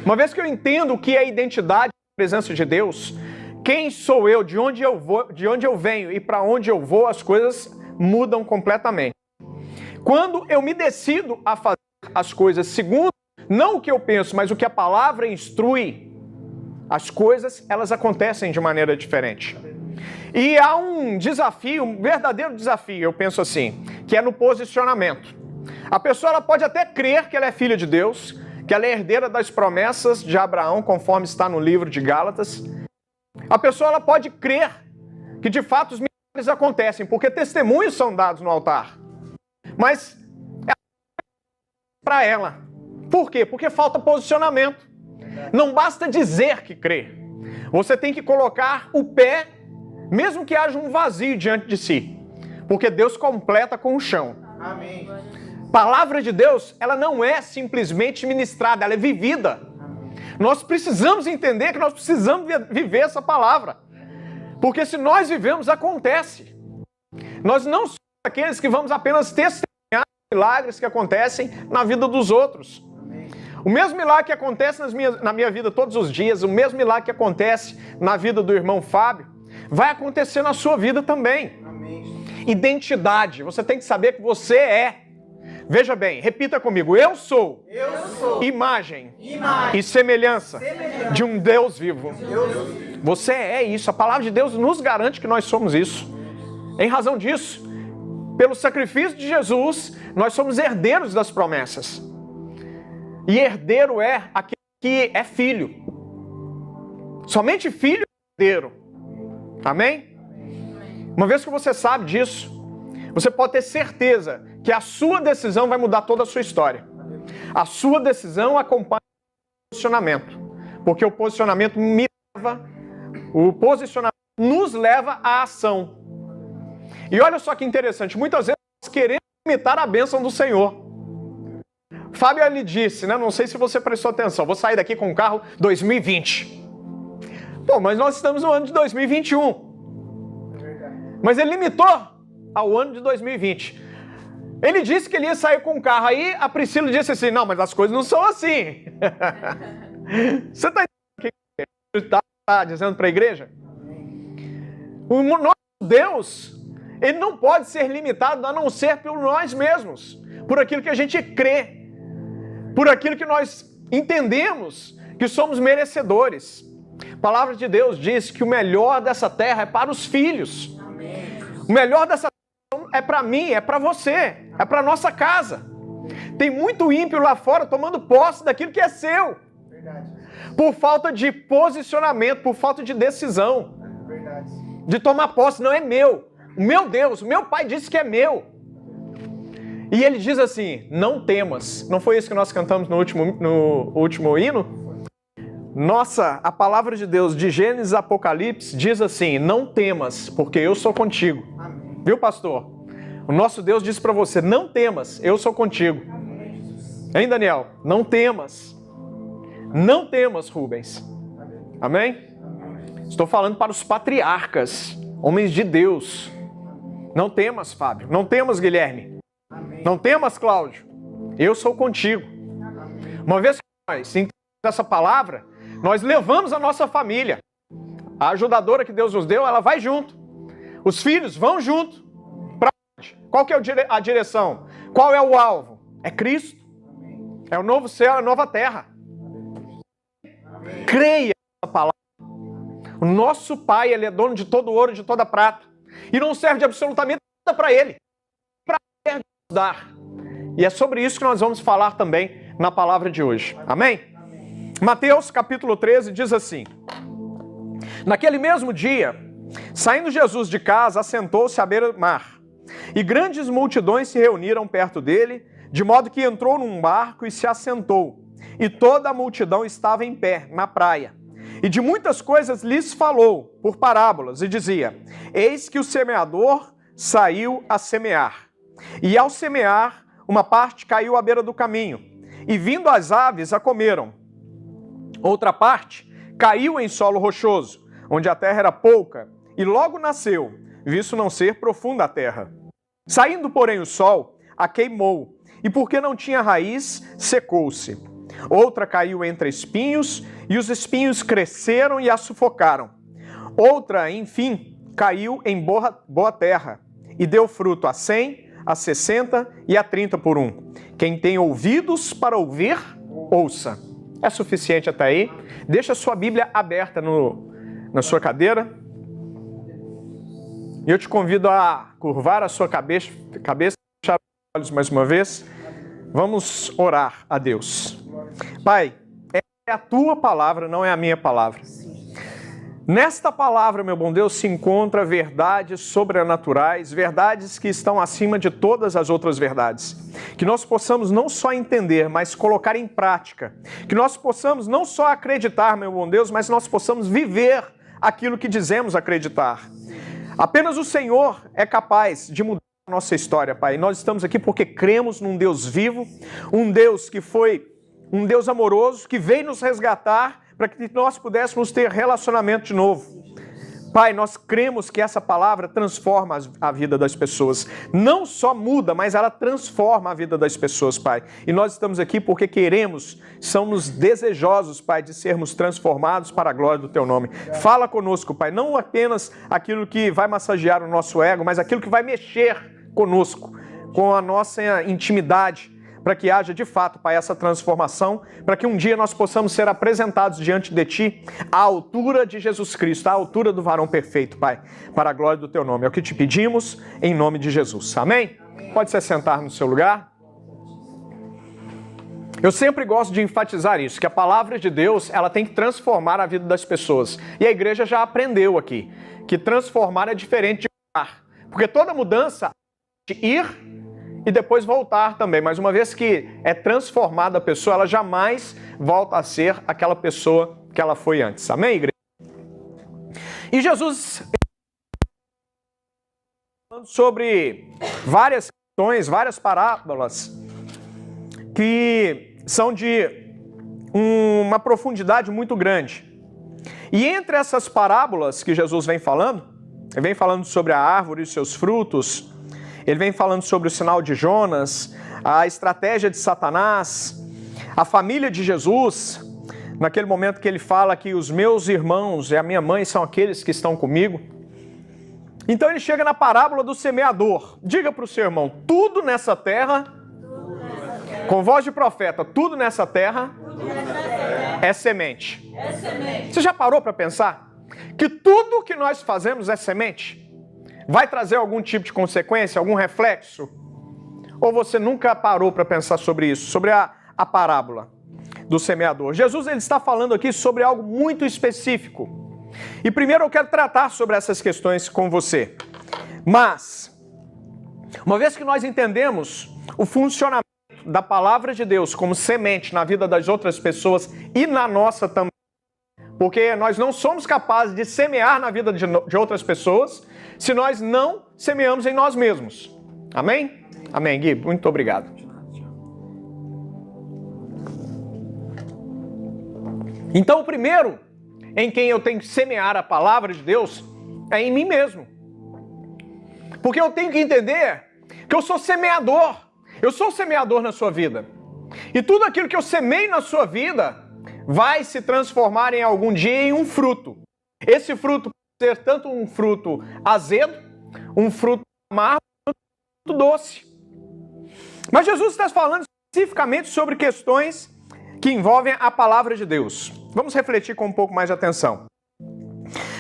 Uma vez que eu entendo o que é identidade na presença de Deus, quem sou eu, de onde eu vou, de onde eu venho e para onde eu vou, as coisas mudam completamente. Quando eu me decido a fazer as coisas segundo não o que eu penso, mas o que a palavra instrui, as coisas, elas acontecem de maneira diferente. E há um desafio, um verdadeiro desafio, eu penso assim, que é no posicionamento. A pessoa ela pode até crer que ela é filha de Deus, que ela é herdeira das promessas de Abraão, conforme está no livro de Gálatas. A pessoa ela pode crer que de fato os milagres acontecem, porque testemunhos são dados no altar. Mas é para ela. Por quê? Porque falta posicionamento. Não basta dizer que crê. Você tem que colocar o pé, mesmo que haja um vazio diante de si. Porque Deus completa com o chão. Amém. Palavra de Deus, ela não é simplesmente ministrada, ela é vivida. Nós precisamos entender que nós precisamos viver essa palavra. Porque se nós vivemos, acontece. Nós não somos aqueles que vamos apenas testemunhar milagres que acontecem na vida dos outros. O mesmo milagre que acontece na minha vida todos os dias, o mesmo milagre que acontece na vida do irmão Fábio, vai acontecer na sua vida também. Amém. Identidade, você tem que saber que você é. Veja bem, repita comigo, eu sou imagem e semelhança de um Deus vivo. Você é isso, a palavra de Deus nos garante que nós somos isso. Em razão disso, pelo sacrifício de Jesus, nós somos herdeiros das promessas. E herdeiro é aquele que é filho. Somente filho é herdeiro. Amém? Uma vez que você sabe disso, você pode ter certeza que a sua decisão vai mudar toda a sua história. A sua decisão acompanha o posicionamento. Porque o posicionamento nos leva à ação. E olha só que interessante, muitas vezes nós queremos imitar a bênção do Senhor. Fábio lhe disse, né? Não sei se você prestou atenção, vou sair daqui com um carro 2020. Pô, mas nós estamos no ano de 2021. Mas ele limitou ao ano de 2020. Ele disse que ele ia sair com um carro. Aí a Priscila disse assim, não, mas as coisas não são assim. Você está entendendo o que ele está dizendo para a igreja? O nosso Deus, ele não pode ser limitado a não ser por nós mesmos, por aquilo que a gente crê, por aquilo que nós entendemos que somos merecedores. A palavra de Deus diz que o melhor dessa terra é para os filhos. Amém. O melhor dessa terra é para mim, é para você, é para nossa casa. Tem muito ímpio lá fora tomando posse daquilo que é seu. Verdade. Por falta de posicionamento, por falta de decisão. Verdade. De tomar posse, não é meu. O meu Deus, o meu Pai disse que é meu. E ele diz assim, não temas. Não foi isso que nós cantamos no último hino? Nossa, a palavra de Deus de Gênesis e Apocalipse diz assim, não temas, porque eu sou contigo. Amém. Viu, pastor? O nosso Deus disse para você, não temas, eu sou contigo. Hein, Daniel? Não temas. Não temas, Rubens. Amém? Estou falando para os patriarcas, homens de Deus. Não temas, Fábio. Não temas, Guilherme. Não temas, Cláudio. Eu sou contigo. Uma vez que nós entendemos essa palavra, nós levamos a nossa família. A ajudadora que Deus nos deu, ela vai junto. Os filhos vão junto. Para onde? Qual que é a direção? Qual é o alvo? É Cristo. É o novo céu, é a nova terra. Creia nessa palavra. O nosso Pai, Ele é dono de todo ouro e de toda prata. E não serve de absolutamente nada para Ele. Para nos dar. E é sobre isso que nós vamos falar também na palavra de hoje. Amém? Mateus capítulo 13 diz assim. Naquele mesmo dia, saindo Jesus de casa, assentou-se à beira-mar. E grandes multidões se reuniram perto dele, de modo que entrou num barco e se assentou. E toda a multidão estava em pé, na praia. E de muitas coisas lhes falou, por parábolas, e dizia, eis que o semeador saiu a semear. E ao semear, uma parte caiu à beira do caminho, e vindo as aves a comeram. Outra parte caiu em solo rochoso, onde a terra era pouca, e logo nasceu, visto não ser profunda a terra. Saindo, porém, o sol, a queimou, e porque não tinha raiz, secou-se. Outra caiu entre espinhos, e os espinhos cresceram e a sufocaram. Outra, enfim, caiu em boa terra, e deu fruto a 100, a 60 e a 30 por um. Quem tem ouvidos para ouvir, ouça. É suficiente até aí? Deixa a sua Bíblia aberta na sua cadeira. E eu te convido a curvar a sua cabeça, fechar os olhos mais uma vez. Vamos orar a Deus. Pai, é a tua palavra, não é a minha palavra. Nesta palavra, meu bom Deus, se encontra verdades sobrenaturais, verdades que estão acima de todas as outras verdades. Que nós possamos não só entender, mas colocar em prática. Que nós possamos não só acreditar, meu bom Deus, mas nós possamos viver aquilo que dizemos acreditar. Apenas o Senhor é capaz de mudar a nossa história, Pai. Nós estamos aqui porque cremos num Deus vivo, um Deus que foi um Deus amoroso, que veio nos resgatar para que nós pudéssemos ter relacionamento de novo. Pai, nós cremos que essa palavra transforma a vida das pessoas. Não só muda, mas ela transforma a vida das pessoas, Pai. E nós estamos aqui porque queremos, somos desejosos, Pai, de sermos transformados para a glória do Teu nome. Fala conosco, Pai, não apenas aquilo que vai massagear o nosso ego, mas aquilo que vai mexer conosco, com a nossa intimidade, para que haja de fato, Pai, essa transformação, para que um dia nós possamos ser apresentados diante de Ti à altura de Jesus Cristo, à altura do varão perfeito, Pai, para a glória do Teu nome. É o que te pedimos, em nome de Jesus. Amém? Pode se sentar no seu lugar. Eu sempre gosto de enfatizar isso, que a palavra de Deus, ela tem que transformar a vida das pessoas. E a igreja já aprendeu aqui, que transformar é diferente de mudar. Porque toda mudança é de ir e depois voltar também. Mas uma vez que é transformada a pessoa, ela jamais volta a ser aquela pessoa que ela foi antes. Amém, igreja? E Jesus falando sobre várias questões, várias parábolas que são de uma profundidade muito grande. E entre essas parábolas que Jesus vem falando, ele vem falando sobre a árvore e seus frutos, ele vem falando sobre o sinal de Jonas, a estratégia de Satanás, a família de Jesus, naquele momento que ele fala que os meus irmãos e a minha mãe são aqueles que estão comigo. Então ele chega na parábola do semeador. Diga para o seu irmão, tudo nessa terra, com voz de profeta, tudo nessa terra é semente. Você já parou para pensar que tudo que nós fazemos é semente? Vai trazer algum tipo de consequência, algum reflexo? Ou você nunca parou para pensar sobre isso, sobre a parábola do semeador? Jesus ele está falando aqui sobre algo muito específico. E primeiro eu quero tratar sobre essas questões com você. Mas, uma vez que nós entendemos o funcionamento da palavra de Deus como semente na vida das outras pessoas e na nossa também, porque nós não somos capazes de semear na vida de outras pessoas se nós não semeamos em nós mesmos. Amém? Amém, Gui. Muito obrigado. Então, o primeiro em quem eu tenho que semear a palavra de Deus é em mim mesmo. Porque eu tenho que entender que eu sou semeador. Eu sou semeador na sua vida. E tudo aquilo que eu semei na sua vida vai se transformar em algum dia em um fruto. Esse fruto pode ser tanto um fruto azedo, um fruto amargo, um fruto doce. Mas Jesus está falando especificamente sobre questões que envolvem a palavra de Deus. Vamos refletir com um pouco mais de atenção.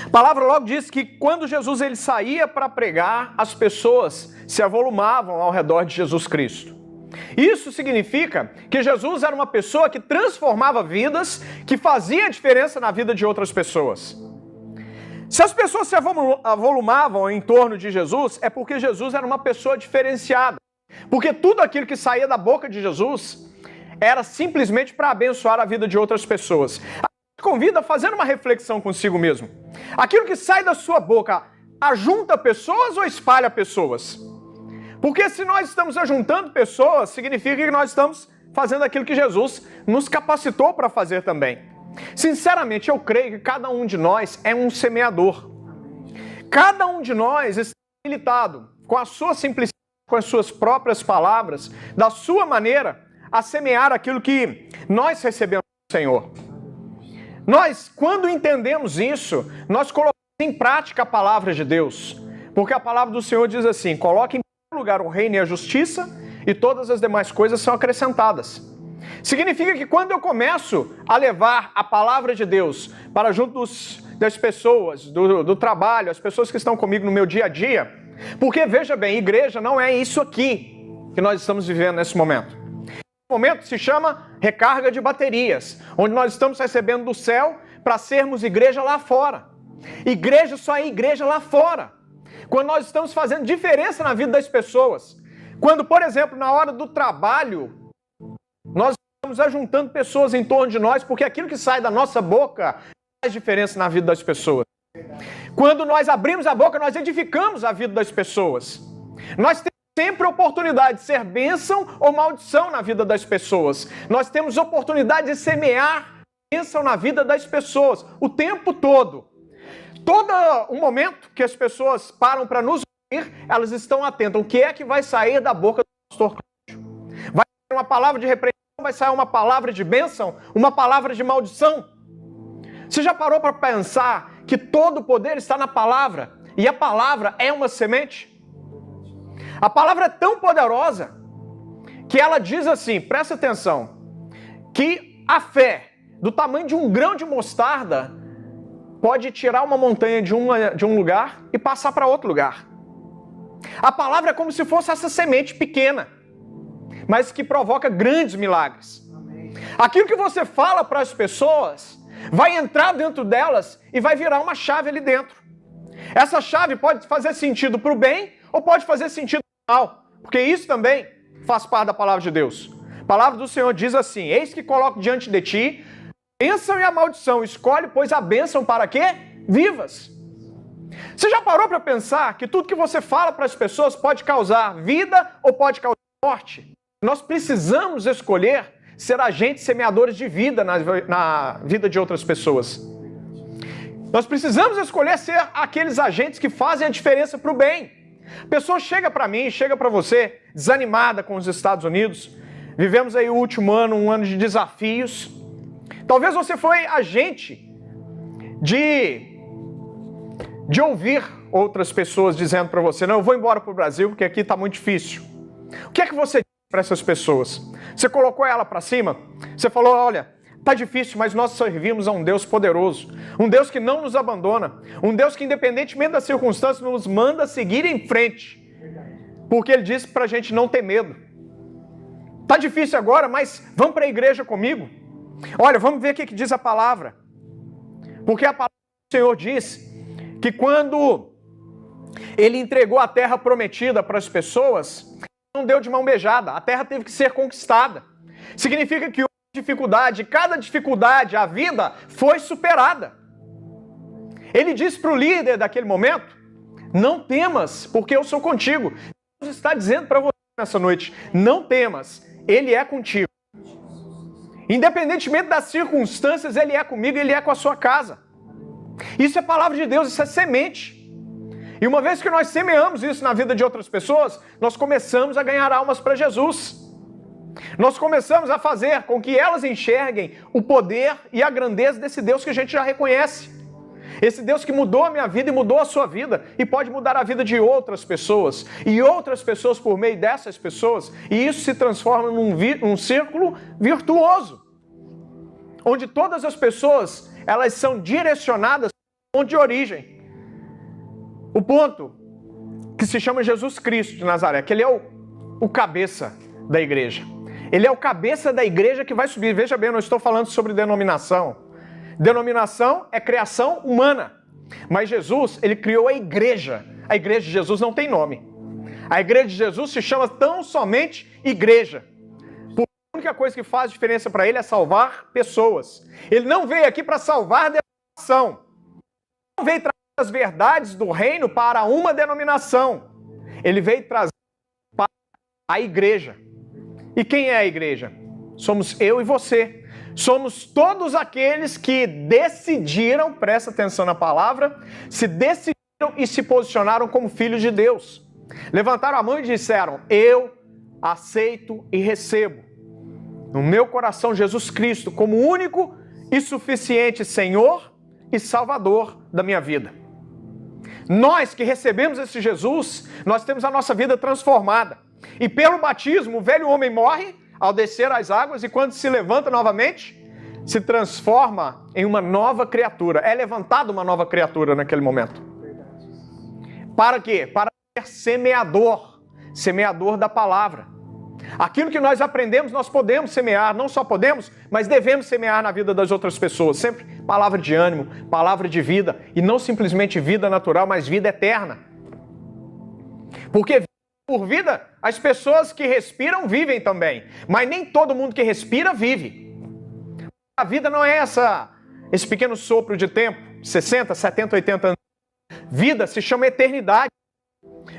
A palavra logo diz que quando Jesus ele saía para pregar, as pessoas se avolumavam ao redor de Jesus Cristo. Isso significa que Jesus era uma pessoa que transformava vidas, que fazia diferença na vida de outras pessoas. Se as pessoas se avolumavam em torno de Jesus, é porque Jesus era uma pessoa diferenciada. Porque tudo aquilo que saía da boca de Jesus era simplesmente para abençoar a vida de outras pessoas. A gente convida a fazer uma reflexão consigo mesmo. Aquilo que sai da sua boca ajunta pessoas ou espalha pessoas? Porque se nós estamos ajuntando pessoas, significa que nós estamos fazendo aquilo que Jesus nos capacitou para fazer também. Sinceramente, eu creio que cada um de nós é um semeador. Cada um de nós está habilitado, com a sua simplicidade, com as suas próprias palavras, da sua maneira, a semear aquilo que nós recebemos do Senhor. Nós, quando entendemos isso, nós colocamos em prática a palavra de Deus. Porque a palavra do Senhor diz assim: coloque em primeiro lugar o reino e a justiça, e todas as demais coisas são acrescentadas. Significa que quando eu começo a levar a palavra de Deus para junto das pessoas, do trabalho, as pessoas que estão comigo no meu dia a dia, porque veja bem, igreja não é isso aqui que nós estamos vivendo nesse momento. Esse momento se chama recarga de baterias, onde nós estamos recebendo do céu para sermos igreja lá fora. Igreja só é igreja lá fora. Quando nós estamos fazendo diferença na vida das pessoas. Quando, por exemplo, na hora do trabalho, nós estamos ajuntando pessoas em torno de nós, porque aquilo que sai da nossa boca faz diferença na vida das pessoas. Quando nós abrimos a boca, nós edificamos a vida das pessoas. Nós temos sempre oportunidade de ser bênção ou maldição na vida das pessoas. Nós temos oportunidade de semear bênção na vida das pessoas o tempo todo. Todo o momento que as pessoas param para nos ouvir, elas estão atentas. O que é que vai sair da boca do pastor Cláudio? Vai sair uma palavra de repreensão? Vai sair uma palavra de bênção? Uma palavra de maldição? Você já parou para pensar que todo o poder está na palavra? E a palavra é uma semente? A palavra é tão poderosa que ela diz assim, presta atenção, que a fé do tamanho de um grão de mostarda pode tirar uma montanha de um lugar e passar para outro lugar. A palavra é como se fosse essa semente pequena, mas que provoca grandes milagres. Aquilo que você fala para as pessoas vai entrar dentro delas e vai virar uma chave ali dentro. Essa chave pode fazer sentido para o bem ou pode fazer sentido para o mal, porque isso também faz parte da palavra de Deus. A palavra do Senhor diz assim: eis que coloco diante de ti a bênção e a maldição, escolhe, pois, a bênção para quê? Vivas. Você já parou para pensar que tudo que você fala para as pessoas pode causar vida ou pode causar morte? Nós precisamos escolher ser agentes semeadores de vida na vida de outras pessoas. Nós precisamos escolher ser aqueles agentes que fazem a diferença para o bem. A pessoa chega para mim, chega para você, desanimada com os Estados Unidos. Vivemos aí o último ano, um ano de desafios. Talvez você foi agente de ouvir outras pessoas dizendo para você: não, eu vou embora para o Brasil porque aqui está muito difícil. O que é que você disse para essas pessoas? Você colocou ela para cima? Você falou: olha, está difícil, mas nós servimos a um Deus poderoso, um Deus que não nos abandona, um Deus que, independentemente das circunstâncias, nos manda seguir em frente, porque Ele disse para a gente não ter medo. Está difícil agora, mas vamos para a igreja comigo? Olha, vamos ver o que diz a palavra. Porque a palavra do Senhor diz que quando Ele entregou a terra prometida para as pessoas, não deu de mão beijada, a terra teve que ser conquistada. Significa que cada dificuldade, a vida foi superada. Ele disse para o líder daquele momento: não temas, porque eu sou contigo. Deus está dizendo para você nessa noite: não temas, Ele é contigo. Independentemente das circunstâncias, Ele é comigo, Ele é com a sua casa. Isso é palavra de Deus, isso é semente. E uma vez que nós semeamos isso na vida de outras pessoas, nós começamos a ganhar almas para Jesus. Nós começamos a fazer com que elas enxerguem o poder e a grandeza desse Deus que a gente já reconhece. Esse Deus que mudou a minha vida e mudou a sua vida e pode mudar a vida de outras pessoas e outras pessoas por meio dessas pessoas, e isso se transforma num círculo virtuoso, onde todas as pessoas elas são direcionadas para o ponto de origem. O ponto que se chama Jesus Cristo de Nazaré, que Ele é o cabeça da igreja. Ele é o cabeça da igreja que vai subir. Veja bem, eu não estou falando sobre denominação. Denominação é criação humana. Mas Jesus, Ele criou a igreja. A igreja de Jesus não tem nome. A igreja de Jesus se chama tão somente igreja. Porque a única coisa que faz diferença para Ele é salvar pessoas. Ele não veio aqui para salvar denominação. Ele não veio trazer as verdades do reino para uma denominação. Ele veio trazer para a igreja. E quem é a igreja? Somos eu e você. Somos todos aqueles que decidiram, presta atenção na palavra, se decidiram e se posicionaram como filhos de Deus. Levantaram a mão e disseram: eu aceito e recebo. no meu coração Jesus Cristo como único e suficiente Senhor e Salvador da minha vida. Nós que recebemos esse Jesus, nós temos a nossa vida transformada. E pelo batismo, o velho homem morre ao descer as águas e quando se levanta novamente, se transforma em uma nova criatura. É levantada uma nova criatura naquele momento. Para quê? Para ser semeador. Semeador da palavra. Aquilo que nós aprendemos, nós podemos semear. Não só podemos, mas devemos semear na vida das outras pessoas. Sempre palavra de ânimo, palavra de vida. E não simplesmente vida natural, mas vida eterna. Porque por vida, as pessoas que respiram vivem também. Mas nem todo mundo que respira vive. A vida não é esse pequeno sopro de tempo, 60, 70, 80 anos. Vida se chama eternidade.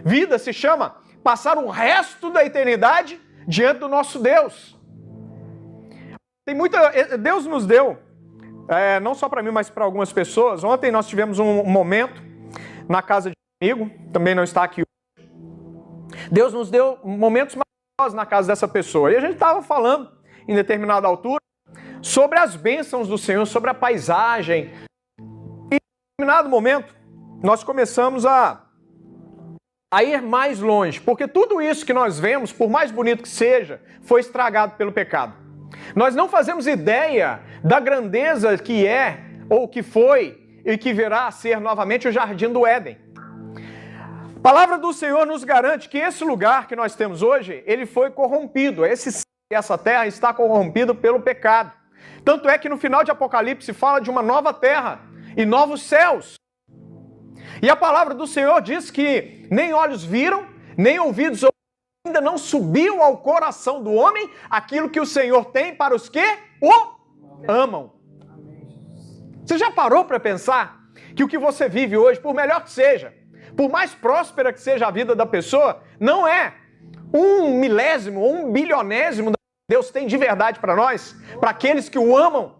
Vida se chama passar o resto da eternidade diante do nosso Deus. Deus nos deu, não só para mim, mas para algumas pessoas. Ontem nós tivemos um momento na casa de um amigo, também não está aqui hoje. Deus nos deu momentos maravilhosos na casa dessa pessoa. E a gente estava falando, em determinada altura, sobre as bênçãos do Senhor, sobre a paisagem. E em determinado momento, nós começamos a ir mais longe, porque tudo isso que nós vemos, por mais bonito que seja, foi estragado pelo pecado. Nós não fazemos ideia da grandeza que é, ou que foi, e que virá a ser novamente o Jardim do Éden. A palavra do Senhor nos garante que esse lugar que nós temos hoje, ele foi corrompido. Essa terra está corrompida pelo pecado. Tanto é que no final de Apocalipse fala de uma nova terra e novos céus. E a palavra do Senhor diz que nem olhos viram, nem ouvidos ouviram, ainda não subiu ao coração do homem aquilo que o Senhor tem para os que o amam. Você já parou para pensar que o que você vive hoje, por melhor que seja, por mais próspera que seja a vida da pessoa, não é 1/1000 ou 1/1000 da que Deus tem de verdade para nós, para aqueles que o amam,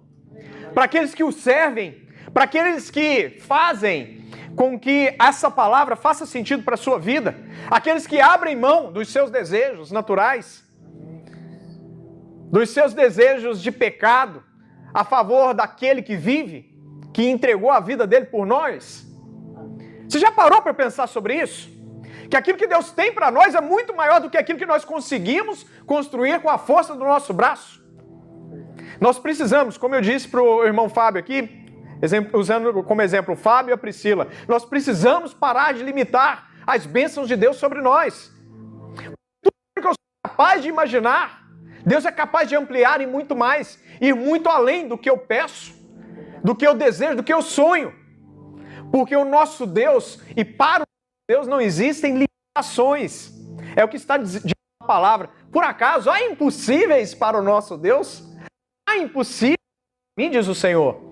para aqueles que o servem, para aqueles que fazem com que essa palavra faça sentido para a sua vida, aqueles que abrem mão dos seus desejos naturais, dos seus desejos de pecado, a favor daquele que vive, que entregou a vida dele por nós. Você já parou para pensar sobre isso? Que aquilo que Deus tem para nós é muito maior do que aquilo que nós conseguimos construir com a força do nosso braço. Nós precisamos, como eu disse para o irmão Fábio aqui, usando como exemplo o Fábio e a Priscila, nós precisamos parar de limitar as bênçãos de Deus sobre nós. Tudo que eu sou capaz de imaginar, Deus é capaz de ampliar e muito mais, ir muito além do que eu peço, do que eu desejo, do que eu sonho. Porque o nosso Deus, e para o Deus não existem limitações. É o que está dizendo a palavra. Por acaso, há impossíveis para o nosso Deus? Há impossíveis, me diz o Senhor.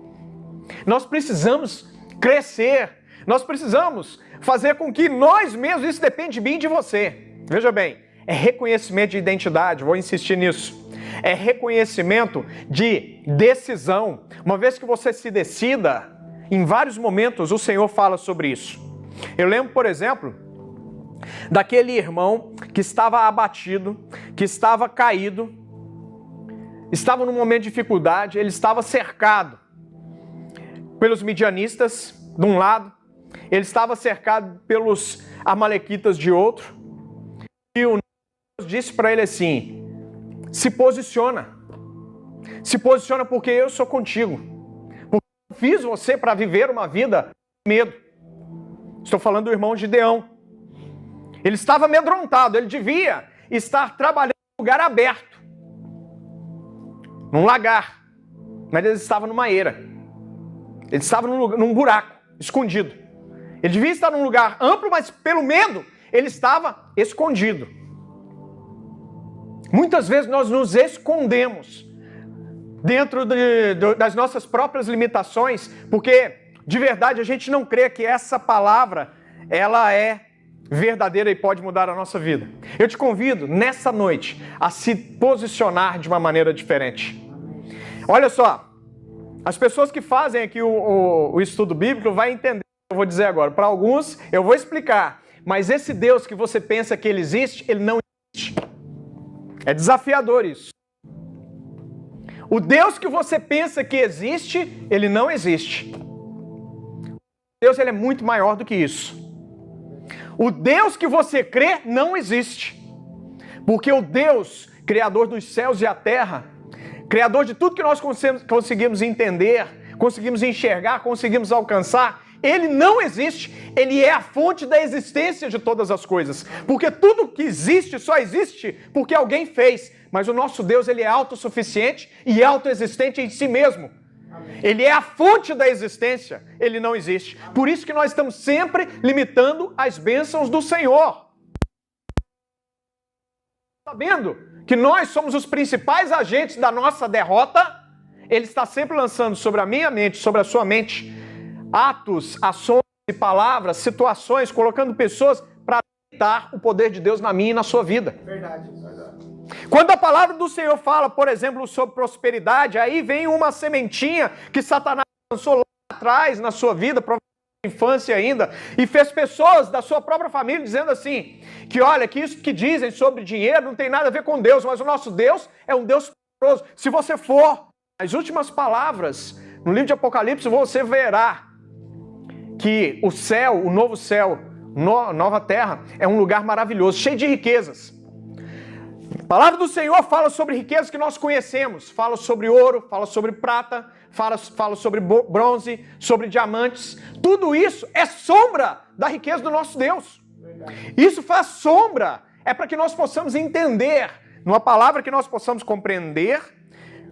Nós precisamos crescer, nós precisamos fazer com que nós mesmos, isso depende de mim e de você. Veja bem, é reconhecimento de identidade, vou insistir nisso. É reconhecimento de decisão. Uma vez que você se decida, em vários momentos o Senhor fala sobre isso. Eu lembro, por exemplo, daquele irmão que estava abatido, que estava caído, estava num momento de dificuldade, ele estava cercado pelos midianistas, de um lado, ele estava cercado pelos amalequitas de outro, e o Deus disse para ele assim: se posiciona porque eu sou contigo, porque eu fiz você para viver uma vida de medo. Estou falando do irmão Gideão. Ele estava amedrontado, ele devia estar trabalhando em um lugar aberto, num lagar, mas ele estava numa eira. Ele estava num buraco, escondido. Ele devia estar num lugar amplo, mas pelo medo, ele estava escondido. Muitas vezes nós nos escondemos dentro das nossas próprias limitações, porque de verdade a gente não crê que essa palavra, ela é verdadeira e pode mudar a nossa vida. Eu te convido, nessa noite, a se posicionar de uma maneira diferente. Olha só. As pessoas que fazem aqui o estudo bíblico vão entender o que eu vou dizer agora. Para alguns, eu vou explicar. Mas esse Deus que você pensa que ele existe, ele não existe. É desafiador isso. O Deus que você pensa que existe, ele não existe. Deus, ele é muito maior do que isso. O Deus que você crê não existe. Porque o Deus, Criador dos céus e a terra, Criador de tudo que nós conseguimos entender, conseguimos enxergar, conseguimos alcançar, ele não existe. Ele é a fonte da existência de todas as coisas. Porque tudo que existe só existe porque alguém fez. Mas o nosso Deus, ele é autossuficiente e autoexistente em si mesmo. Ele é a fonte da existência, ele não existe. Por isso que nós estamos sempre limitando as bênçãos do Senhor. Sabendo que nós somos os principais agentes da nossa derrota, ele está sempre lançando sobre a minha mente, sobre a sua mente, atos, ações e palavras, situações, colocando pessoas para limitar o poder de Deus na minha e na sua vida. Verdade. Quando a palavra do Senhor fala, por exemplo, sobre prosperidade, aí vem uma sementinha que Satanás lançou lá atrás na sua vida, provavelmente na infância ainda, e fez pessoas da sua própria família dizendo assim, que olha, que isso que dizem sobre dinheiro não tem nada a ver com Deus, mas o nosso Deus é um Deus poderoso. Se você for as últimas palavras no livro de Apocalipse, você verá que o céu, o novo céu, nova terra, é um lugar maravilhoso, cheio de riquezas. A palavra do Senhor fala sobre riquezas que nós conhecemos, fala sobre ouro, fala sobre prata, fala sobre bronze, sobre diamantes. Tudo isso é sombra da riqueza do nosso Deus. Isso faz sombra, é para que nós possamos entender, numa palavra que nós possamos compreender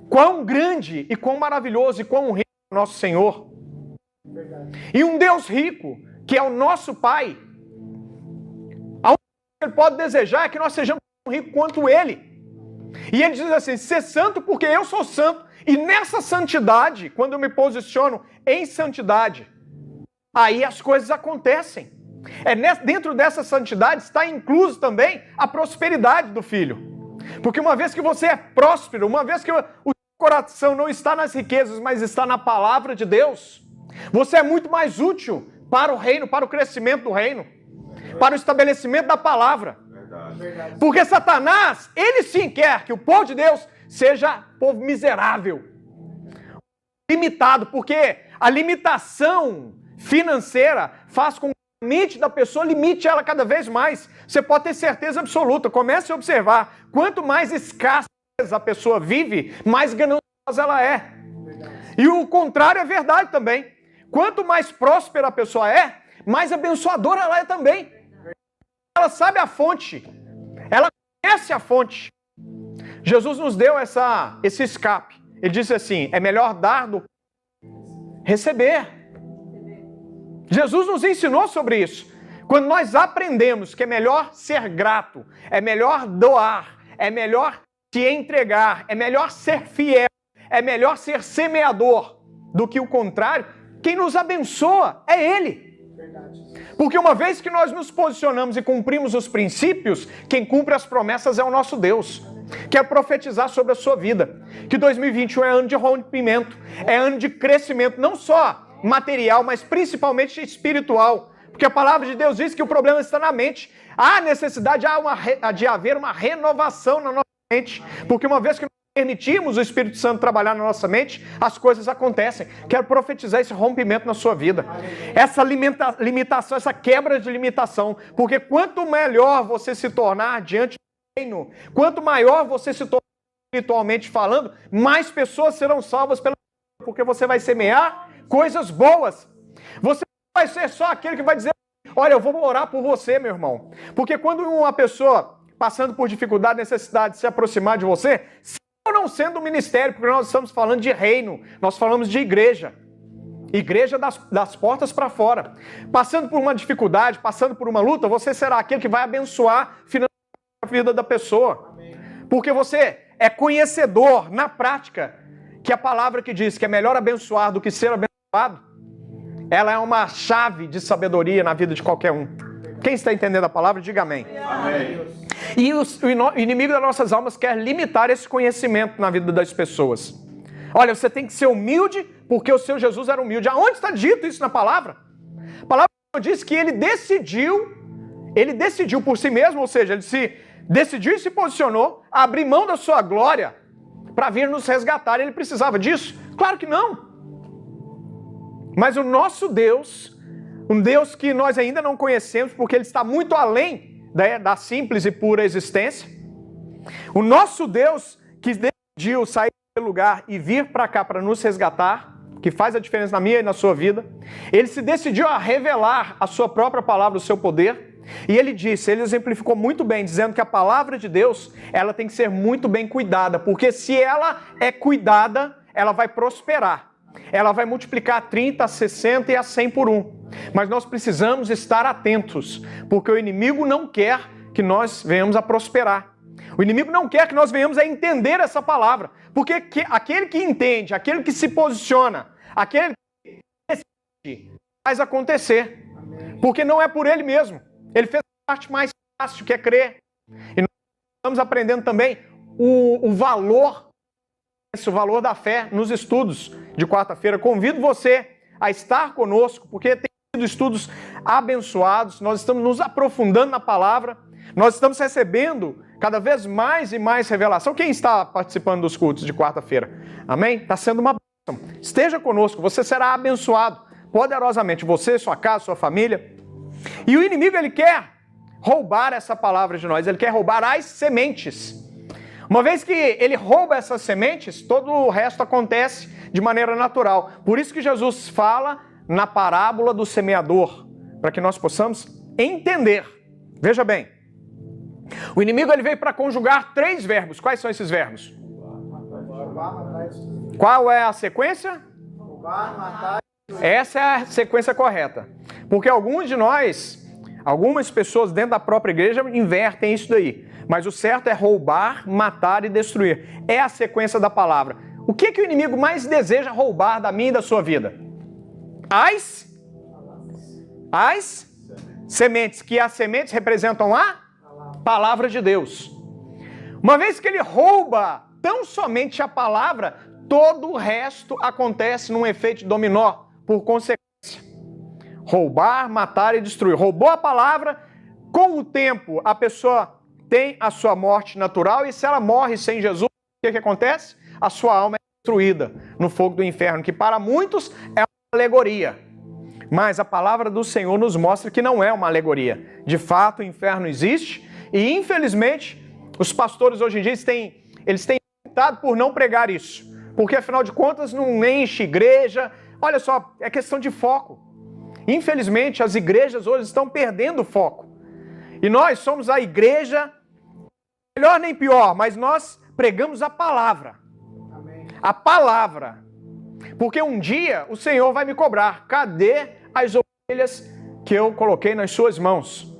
quão grande e quão maravilhoso e quão rico é o nosso Senhor. E um Deus rico, que é o nosso Pai, a única coisa que Ele pode desejar é que nós sejamos tão ricos quanto Ele. E Ele diz assim, ser santo porque eu sou santo. E nessa santidade, quando eu me posiciono em santidade, aí as coisas acontecem. Dentro dessa santidade está incluso também a prosperidade do filho. Porque uma vez que você é próspero, uma vez que o seu coração não está nas riquezas, mas está na palavra de Deus, você é muito mais útil para o reino, para o crescimento do reino, para o estabelecimento da palavra. Verdade. Porque Satanás, ele sim quer que o povo de Deus seja povo miserável, limitado, porque a limitação financeira faz com que a mente da pessoa limite ela cada vez mais. Você pode ter certeza absoluta, comece a observar, quanto mais escassez a pessoa vive, mais gananciosa ela é. Verdade. E o contrário é verdade também. Quanto mais próspera a pessoa é, mais abençoadora ela é também. Ela sabe a fonte, ela conhece a fonte. Jesus nos deu esse escape. Ele disse assim, é melhor dar do que receber. Jesus nos ensinou sobre isso. Quando nós aprendemos que é melhor ser grato, é melhor doar, é melhor se entregar, é melhor ser fiel, é melhor ser semeador do que o contrário, quem nos abençoa é Ele. Porque uma vez que nós nos posicionamos e cumprimos os princípios, quem cumpre as promessas é o nosso Deus. Quero profetizar sobre a sua vida, que 2021 é ano de rompimento, é ano de crescimento, não só material, mas principalmente espiritual. Porque a palavra de Deus diz que o problema está na mente. Há necessidade de haver uma renovação na nossa mente, porque uma vez que permitimos o Espírito Santo trabalhar na nossa mente, as coisas acontecem. Quero profetizar esse rompimento na sua vida. Essa limitação, essa quebra de limitação. Porque quanto melhor você se tornar diante do reino, quanto maior você se tornar espiritualmente falando, mais pessoas serão salvas porque você vai semear coisas boas. Você não vai ser só aquele que vai dizer, olha, eu vou orar por você, meu irmão. Porque quando uma pessoa passando por dificuldade, necessidade de se aproximar de você, não sendo um ministério, porque nós estamos falando de reino, nós falamos de igreja. Igreja das portas para fora. Passando por uma dificuldade, passando por uma luta, você será aquele que vai abençoar financeiramente a vida da pessoa. Amém. Porque você é conhecedor, na prática, que a palavra que diz que é melhor abençoar do que ser abençoado, ela é uma chave de sabedoria na vida de qualquer um. Quem está entendendo a palavra, diga amém. Amém. E o inimigo das nossas almas quer limitar esse conhecimento na vida das pessoas. Olha, você tem que ser humilde, porque o seu Jesus era humilde. Aonde está dito isso na palavra? A palavra diz que ele decidiu por si mesmo, ou seja, ele decidiu e se posicionou a abrir mão da sua glória para vir nos resgatar. Ele precisava disso? Claro que não. Mas o nosso Deus, um Deus que nós ainda não conhecemos, porque Ele está muito além da simples e pura existência. O nosso Deus que decidiu sair do lugar e vir para cá para nos resgatar, que faz a diferença na minha e na sua vida, Ele se decidiu a revelar a sua própria palavra, o seu poder, e Ele disse, Ele exemplificou muito bem, dizendo que a palavra de Deus, ela tem que ser muito bem cuidada, porque se ela é cuidada, ela vai prosperar. Ela vai multiplicar a 30, a 60 e a 100 por 1. Mas nós precisamos estar atentos, porque o inimigo não quer que nós venhamos a prosperar. O inimigo não quer que nós venhamos a entender essa palavra, porque aquele que entende, aquele que se posiciona, aquele que decide, faz acontecer. Porque não é por ele mesmo. Ele fez a parte mais fácil, que é crer. E nós estamos aprendendo também o valor da fé nos estudos de quarta-feira. Convido você a estar conosco, porque tem sido estudos abençoados, nós estamos nos aprofundando na palavra, nós estamos recebendo cada vez mais e mais revelação. Quem está participando dos cultos de quarta-feira? Amém? Está sendo uma bênção. Esteja conosco, você será abençoado poderosamente, você, sua casa, sua família. E o inimigo, ele quer roubar essa palavra de nós, ele quer roubar as sementes. Uma vez que ele rouba essas sementes, todo o resto acontece de maneira natural. Por isso que Jesus fala na parábola do semeador, para que nós possamos entender. Veja bem, o inimigo ele veio para conjugar 3 verbos. Quais são esses verbos? Qual é a sequência? Essa é a sequência correta. Porque alguns de nós, algumas pessoas dentro da própria igreja invertem isso daí. Mas o certo é roubar, matar e destruir. É a sequência da palavra. O que o inimigo mais deseja roubar da minha e da sua vida? As sementes, que as sementes representam a palavra de Deus. Uma vez que ele rouba tão somente a palavra, todo o resto acontece num efeito dominó, por consequência. Roubar, matar e destruir. Roubou a palavra, com o tempo a pessoa tem a sua morte natural, e se ela morre sem Jesus, o que acontece? A sua alma é destruída no fogo do inferno, que para muitos é uma alegoria. Mas a palavra do Senhor nos mostra que não é uma alegoria. De fato, o inferno existe, e infelizmente, os pastores hoje em dia, eles têm optado por não pregar isso. Porque afinal de contas não enche igreja. Olha só, é questão de foco. Infelizmente, as igrejas hoje estão perdendo o foco. E nós somos a igreja, melhor nem pior, mas nós pregamos a palavra. Amém. A palavra. Porque um dia o Senhor vai me cobrar. Cadê as ovelhas que eu coloquei nas suas mãos?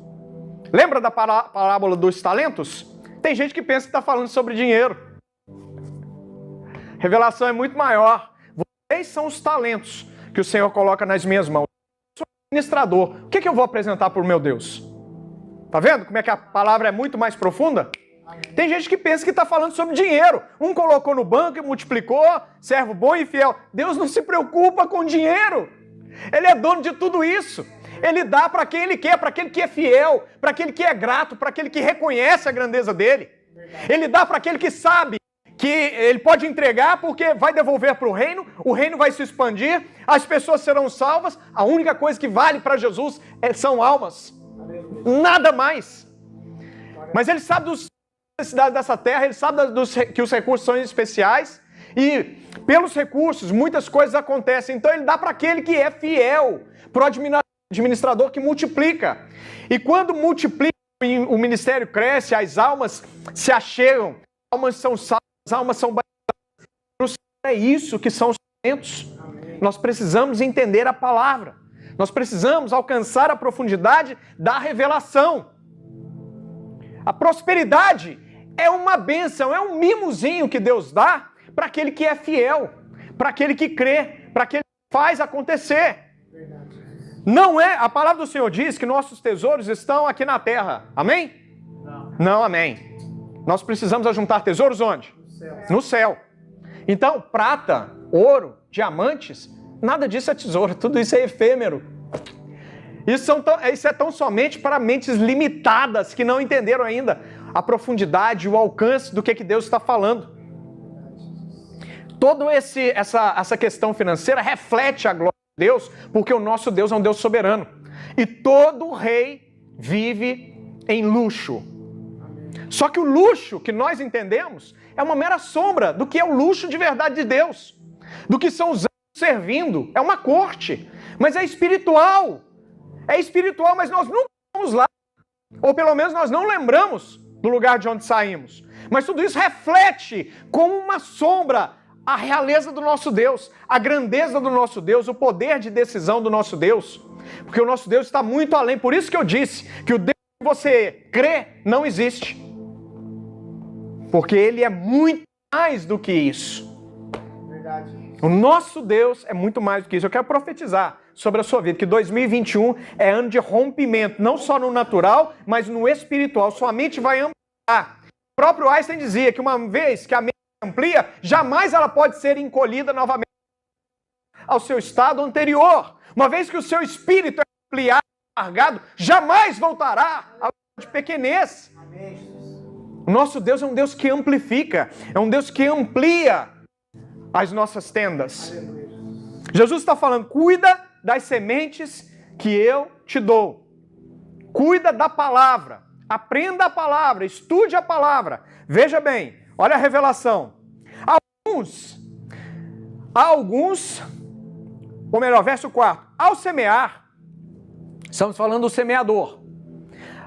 Lembra da parábola dos talentos? Tem gente que pensa que está falando sobre dinheiro. Revelação é muito maior. Vocês são os talentos que o Senhor coloca nas minhas mãos. Eu sou administrador. O que eu vou apresentar para o meu Deus? Tá vendo como é que a palavra é muito mais profunda? Tem gente que pensa que está falando sobre dinheiro. Um colocou no banco e multiplicou, servo bom e fiel. Deus não se preocupa com dinheiro. Ele é dono de tudo isso. Ele dá para quem Ele quer, para aquele que é fiel, para aquele que é grato, para aquele que reconhece a grandeza dele. Ele dá para aquele que sabe que ele pode entregar porque vai devolver para o reino vai se expandir, as pessoas serão salvas. A única coisa que vale para Jesus são almas. Nada mais. Mas ele sabe das necessidades dessa terra, ele sabe que os recursos são especiais e pelos recursos muitas coisas acontecem. Então ele dá para aquele que é fiel, para o administrador que multiplica. E quando multiplica, o ministério cresce, as almas se achegam, as almas são salvas, as almas são batizadas. É isso que são os talentos. Nós precisamos entender a palavra. Nós precisamos alcançar a profundidade da revelação. A prosperidade é uma bênção, é um mimozinho que Deus dá para aquele que é fiel, para aquele que crê, para aquele que faz acontecer. Não é, a palavra do Senhor diz que nossos tesouros estão aqui na terra. Amém? Não, amém. Nós precisamos ajuntar tesouros onde? No céu. Então, prata, ouro, diamantes, nada disso é tesouro, tudo isso é efêmero. Isso é tão somente para mentes limitadas que não entenderam ainda a profundidade e o alcance do que Deus está falando. Toda essa questão financeira reflete a glória de Deus, porque o nosso Deus é um Deus soberano. E todo rei vive em luxo. Só que o luxo que nós entendemos é uma mera sombra do que é o luxo de verdade de Deus, do que são os anjos servindo. É uma corte, mas é espiritual. É espiritual, mas nós nunca vamos lá. Ou pelo menos nós não lembramos do lugar de onde saímos. Mas tudo isso reflete como uma sombra a realeza do nosso Deus, a grandeza do nosso Deus, o poder de decisão do nosso Deus. Porque o nosso Deus está muito além. Por isso que eu disse que o Deus que você crê não existe. Porque Ele é muito mais do que isso. Verdade. O nosso Deus é muito mais do que isso. Eu quero profetizar sobre a sua vida, que 2021 é ano de rompimento, não só no natural, mas no espiritual. Sua mente vai ampliar. O próprio Einstein dizia que uma vez que a mente amplia, jamais ela pode ser encolhida novamente ao seu estado anterior. Uma vez que o seu espírito é ampliado, largado, jamais voltará ao estado de pequenez. O nosso Deus é um Deus que amplifica, é um Deus que amplia as nossas tendas. Jesus está falando, cuida das sementes que eu te dou. Cuida da palavra. Aprenda a palavra, estude a palavra. Veja bem, olha a revelação. Alguns, ou melhor, verso 4. Ao semear, estamos falando do semeador.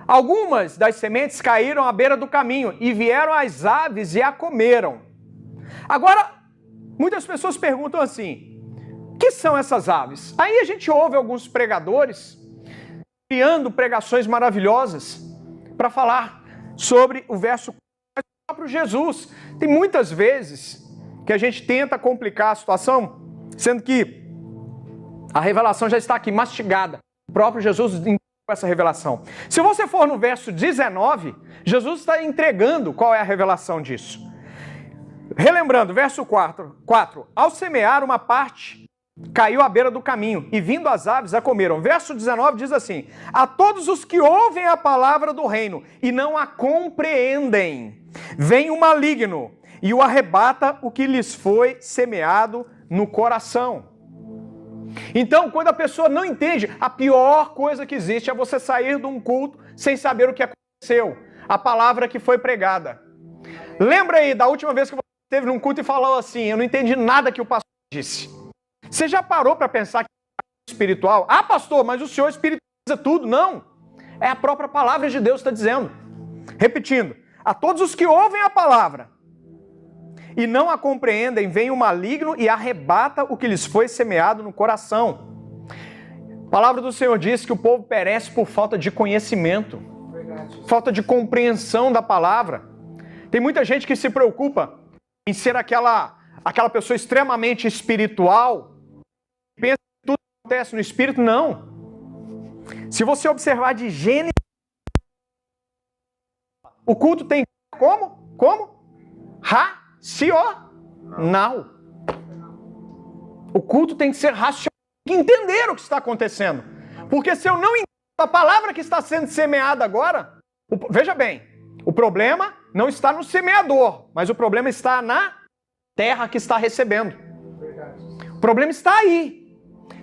Algumas das sementes caíram à beira do caminho e vieram as aves e a comeram. Agora, muitas pessoas perguntam assim, o que são essas aves? Aí a gente ouve alguns pregadores criando pregações maravilhosas para falar sobre o verso 4 do próprio Jesus. Tem muitas vezes que a gente tenta complicar a situação, sendo que a revelação já está aqui mastigada. O próprio Jesus entregou essa revelação. Se você for no verso 19, Jesus está entregando qual é a revelação disso. Relembrando, verso 4. Ao semear uma parte, caiu à beira do caminho, e vindo as aves a comeram. Verso 19 diz assim, a todos os que ouvem a palavra do reino e não a compreendem, vem o maligno e o arrebata o que lhes foi semeado no coração. Então, quando a pessoa não entende, a pior coisa que existe é você sair de um culto sem saber o que aconteceu, a palavra que foi pregada. Lembra aí da última vez que você esteve num culto e falou assim, eu não entendi nada que o pastor disse. Você já parou para pensar que é espiritual? Ah, pastor, mas o senhor espiritualiza tudo. Não. É a própria palavra de Deus que está dizendo. Repetindo, a todos os que ouvem a palavra e não a compreendem, vem o maligno e arrebata o que lhes foi semeado no coração. A palavra do Senhor diz que o povo perece por falta de conhecimento, falta de compreensão da palavra. Tem muita gente que se preocupa em ser aquela pessoa extremamente espiritual, pensa que tudo acontece no espírito. Não. Se você observar de Gênesis, o culto tem como? Racional. O culto tem que ser racional, tem que entender o que está acontecendo. Porque se eu não entendo a palavra que está sendo semeada agora, veja bem, o problema não está no semeador, mas o problema está na terra que está recebendo. O problema está aí.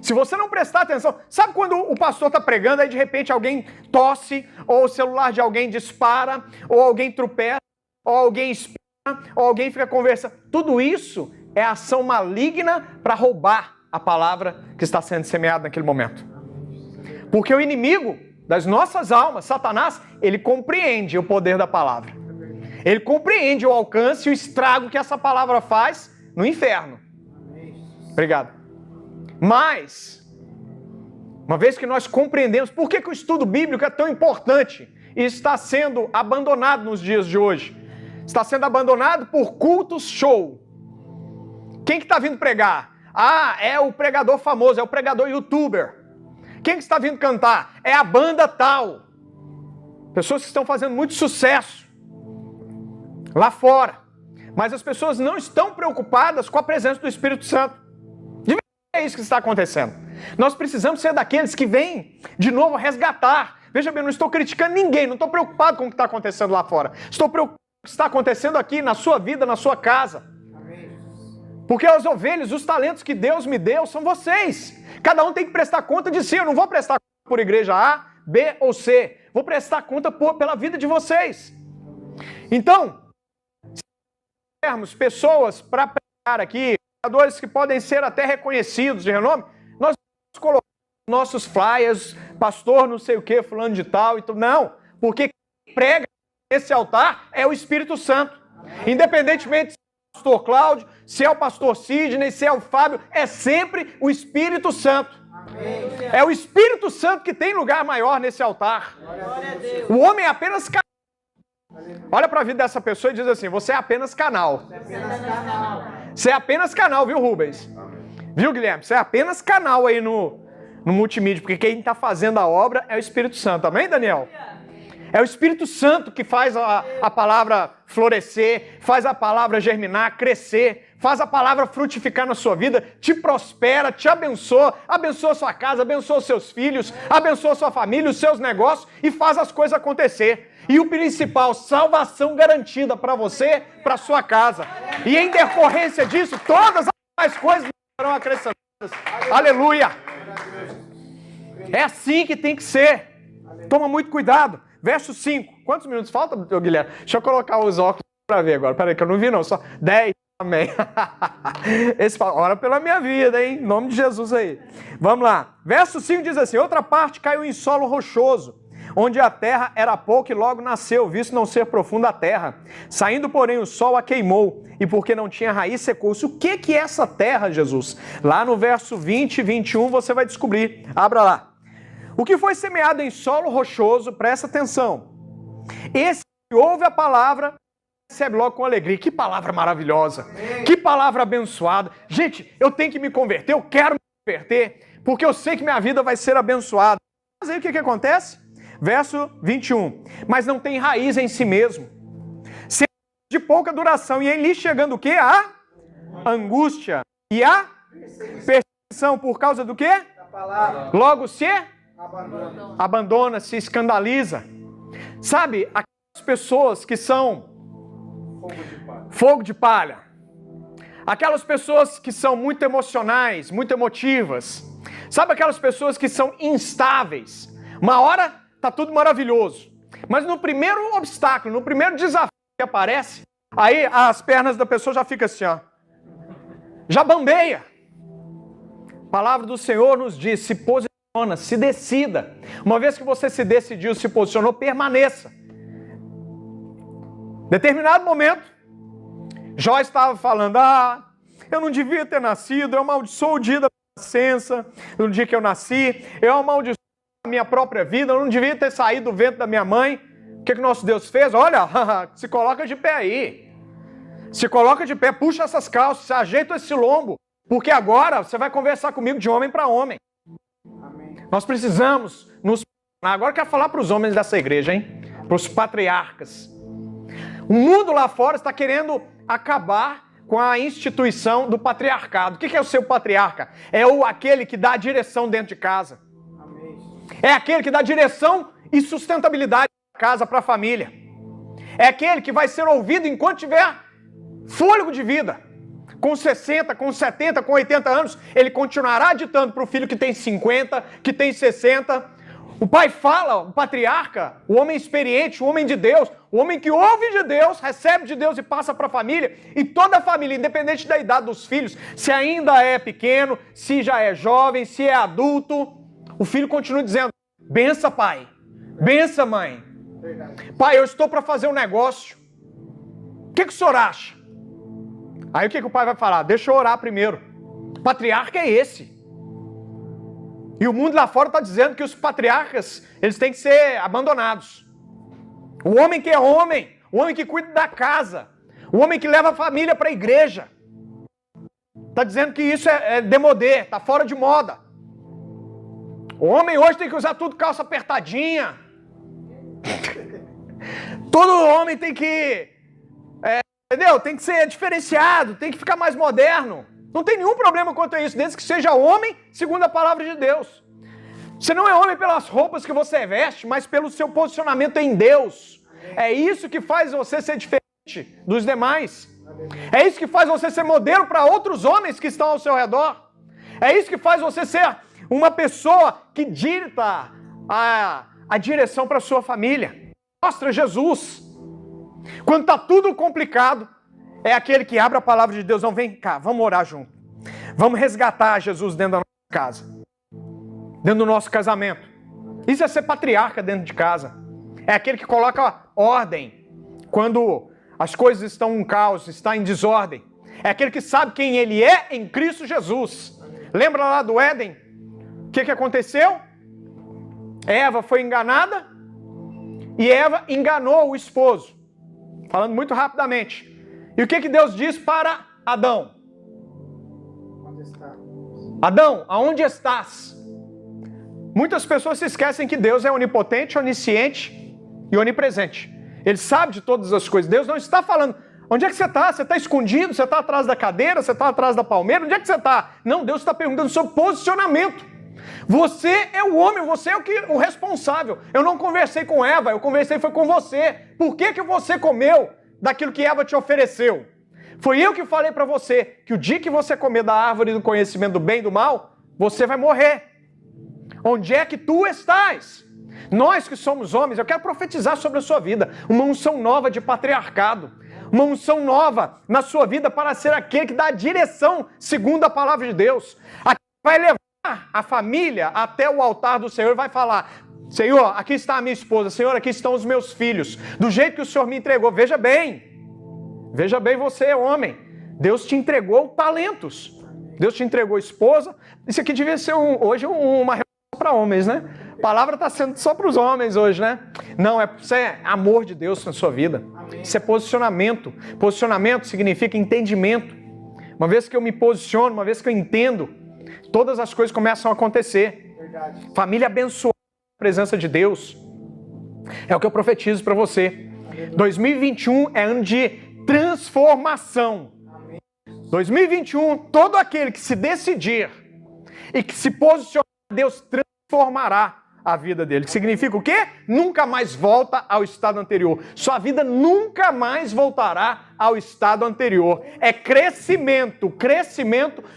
Se você não prestar atenção, sabe quando o pastor está pregando, aí de repente alguém tosse, ou o celular de alguém dispara, ou alguém tropeça, ou alguém espirra, ou alguém fica conversando. Tudo isso é ação maligna para roubar a palavra que está sendo semeada naquele momento. Porque o inimigo das nossas almas, Satanás, ele compreende o poder da palavra. Ele compreende o alcance e o estrago que essa palavra faz no inferno. Obrigado. Mas, uma vez que nós compreendemos por que o estudo bíblico é tão importante e está sendo abandonado nos dias de hoje, está sendo abandonado por cultos show. Quem que está vindo pregar? Ah, é o pregador famoso, é o pregador youtuber. Quem que está vindo cantar? É a banda tal. Pessoas que estão fazendo muito sucesso lá fora. Mas as pessoas não estão preocupadas com a presença do Espírito Santo. É isso que está acontecendo. Nós precisamos ser daqueles que vêm de novo resgatar. Veja bem, não estou criticando ninguém, não estou preocupado com o que está acontecendo lá fora. Estou preocupado com o que está acontecendo aqui na sua vida, na sua casa. Porque as ovelhas, os talentos que Deus me deu são vocês. Cada um tem que prestar conta de si. Eu não vou prestar conta por igreja A, B ou C. Vou prestar conta pela vida de vocês. Então, se tivermos pessoas para pregar aqui, pregadores que podem ser até reconhecidos de renome, nós vamos colocar nossos flyers, pastor não sei o que, fulano de tal. Então, não, porque quem prega nesse altar é o Espírito Santo. Independentemente se é o pastor Cláudio, se é o pastor Sidney, se é o Fábio, é sempre o Espírito Santo. Amém. É o Espírito Santo que tem lugar maior nesse altar. O homem é apenas canal. Olha para a vida dessa pessoa e diz assim: você é apenas canal. Você é apenas canal, viu, Rubens? Viu, Guilherme? Você é apenas canal aí no multimídia, porque quem está fazendo a obra é o Espírito Santo. Amém, Daniel? É o Espírito Santo que faz a palavra florescer, faz a palavra germinar, crescer, faz a palavra frutificar na sua vida, te prospera, te abençoa, abençoa a sua casa, abençoa os seus filhos, abençoa a sua família, os seus negócios e faz as coisas acontecer. E o principal, salvação garantida para você, para sua casa. E em decorrência disso, todas as coisas serão acrescentadas. Aleluia! É assim que tem que ser. Toma muito cuidado. Verso 5. Quantos minutos falta, Guilherme? Deixa eu colocar os óculos para ver agora. Peraí, que eu não vi não. Só 10. Amém. Esse fala, ora pela minha vida, hein? Em nome de Jesus aí. Vamos lá. Verso 5 diz assim: outra parte caiu em solo rochoso, onde a terra era pouca e logo nasceu, visto não ser profunda a terra. Saindo, porém, o sol a queimou, e porque não tinha raiz, secou-se. O que é essa terra, Jesus? Lá no verso 20 e 21 você vai descobrir. Abra lá. O que foi semeado em solo rochoso, presta atenção. Esse que ouve a palavra, recebe logo com alegria. Que palavra maravilhosa. Que palavra abençoada. Gente, eu tenho que me converter, eu quero me converter, porque eu sei que minha vida vai ser abençoada. Mas aí o que acontece? Verso 21. Mas não tem raiz em si mesmo. Se de pouca duração, e em lhe chegando o quê? A angústia e a perseguição. Por causa do quê? Logo se abandona, se escandaliza. Sabe, aquelas pessoas que são fogo de palha, aquelas pessoas que são muito emocionais, muito emotivas, sabe aquelas pessoas que são instáveis. Uma hora tá tudo maravilhoso, mas no primeiro obstáculo, no primeiro desafio que aparece, aí as pernas da pessoa já ficam assim, ó, já bambeia. A palavra do Senhor nos diz: se posiciona, se decida. Uma vez que você se decidiu, se posicionou, permaneça. Determinado momento, Jó estava falando: eu não devia ter nascido, eu amaldiçoo o dia da nascença, no dia que eu nasci, eu amaldiçoo a minha própria vida, eu não devia ter saído do ventre da minha mãe. O que nosso Deus fez? Olha, se coloca de pé aí. Se coloca de pé, puxa essas calças, se ajeita esse lombo, porque agora você vai conversar comigo de homem para homem. Amém. Nós precisamos nos... Agora eu quero falar para os homens dessa igreja, hein? Para os patriarcas. O mundo lá fora está querendo acabar com a instituição do patriarcado. O que é o seu patriarca? É aquele que dá a direção dentro de casa. Amém. É aquele que dá direção e sustentabilidade para casa, para a família. É aquele que vai ser ouvido enquanto tiver fôlego de vida. Com 60, com 70, com 80 anos, ele continuará ditando para o filho que tem 50, que tem 60. O pai fala, o patriarca, o homem experiente, o homem de Deus, o homem que ouve de Deus, recebe de Deus e passa para a família. E toda a família, independente da idade dos filhos, se ainda é pequeno, se já é jovem, se é adulto, o filho continua dizendo: bença, pai, bença, mãe. Pai, eu estou para fazer um negócio. O que o senhor acha? Aí o que o pai vai falar? Deixa eu orar primeiro. O patriarca é esse. E o mundo lá fora está dizendo que os patriarcas, eles têm que ser abandonados. O homem que é homem, o homem que cuida da casa, o homem que leva a família para a igreja, está dizendo que isso é demodê, está fora de moda. O homem hoje tem que usar tudo calça apertadinha. Todo homem tem que... entendeu? Tem que ser diferenciado, tem que ficar mais moderno. Não tem nenhum problema quanto a isso, desde que seja homem segundo a palavra de Deus. Você não é homem pelas roupas que você veste, mas pelo seu posicionamento em Deus. É isso que faz você ser diferente dos demais. É isso que faz você ser modelo para outros homens que estão ao seu redor. É isso que faz você ser uma pessoa que dita a direção para a sua família. Mostra Jesus. Quando está tudo complicado, é aquele que abre a palavra de Deus. Não, vem cá, vamos orar junto. Vamos resgatar Jesus dentro da nossa casa. Dentro do nosso casamento. Isso é ser patriarca dentro de casa. É aquele que coloca ordem quando as coisas estão em caos, está em desordem. É aquele que sabe quem ele é em Cristo Jesus. Lembra lá do Éden? O que aconteceu? Eva foi enganada e Eva enganou o esposo. Falando muito rapidamente. E o que Deus diz para Adão? Onde está? Adão, aonde estás? Muitas pessoas se esquecem que Deus é onipotente, onisciente e onipresente. Ele sabe de todas as coisas. Deus não está falando, onde é que você está? Você está escondido? Você está atrás da cadeira? Você está atrás da palmeira? Onde é que você está? Não, Deus está perguntando sobre posicionamento. Você é o homem, você é o responsável. Eu não conversei com Eva, eu conversei foi com você. Por que você comeu daquilo que Eva te ofereceu? Foi eu que falei para você que o dia que você comer da árvore do conhecimento do bem e do mal, você vai morrer. Onde é que tu estás? Nós que somos homens, eu quero profetizar sobre a sua vida uma unção nova de patriarcado, uma unção nova na sua vida para ser aquele que dá a direção segundo a palavra de Deus. Aquele que vai levar a família até o altar do Senhor e vai falar: Senhor, aqui está a minha esposa, Senhor, aqui estão os meus filhos, do jeito que o Senhor me entregou. Veja bem você, homem, Deus te entregou talentos, Deus te entregou esposa. Isso aqui devia ser hoje uma reunião para homens, né? A palavra está sendo só para os homens hoje, né? Não, isso é amor de Deus na sua vida. Amém. Isso é posicionamento. Posicionamento significa entendimento. Uma vez que eu me posiciono, uma vez que eu entendo, todas as coisas começam a acontecer. Verdade. Família abençoada na presença de Deus. É o que eu profetizo para você. Amém. 2021 é ano de transformação. Amém. 2021, todo aquele que se decidir e que se posicionar, Deus transformará a vida dele. Que significa o quê? Nunca mais volta ao estado anterior. Sua vida nunca mais voltará ao estado anterior. É crescimento,